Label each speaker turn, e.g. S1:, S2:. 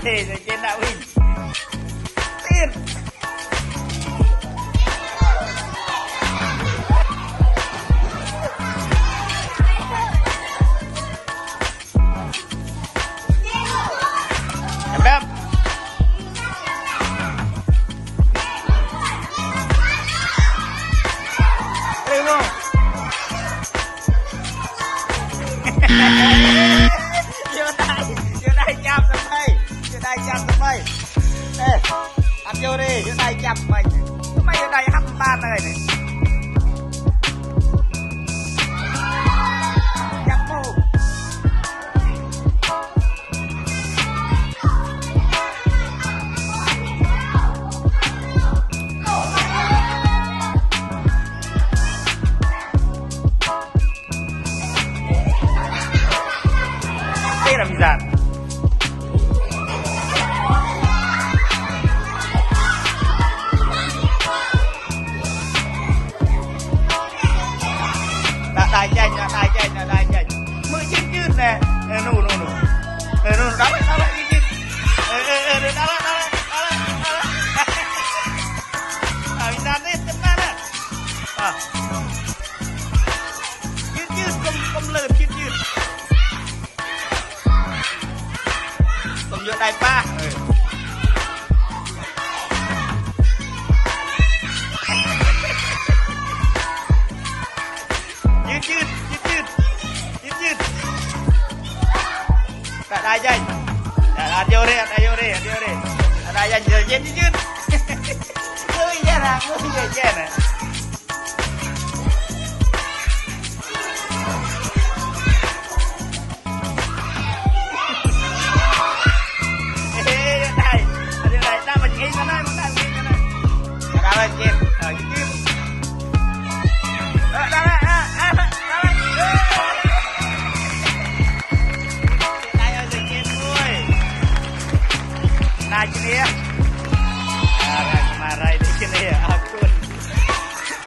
S1: thì trên đạo hình tiền em đâm đừng không vô đây chạm tụi mày ê ăn vô đi vô đây chạm mày mày vô đây hấp ba này này chạm mù đây là mizan đại chanh mưa chín nè nụ đá lại chín đá lại mizan đi tiếp ra nè chín không lượn chín không vô đây baยืดได้ใจada yore adaใจยืดเฮ้ยแย่นะ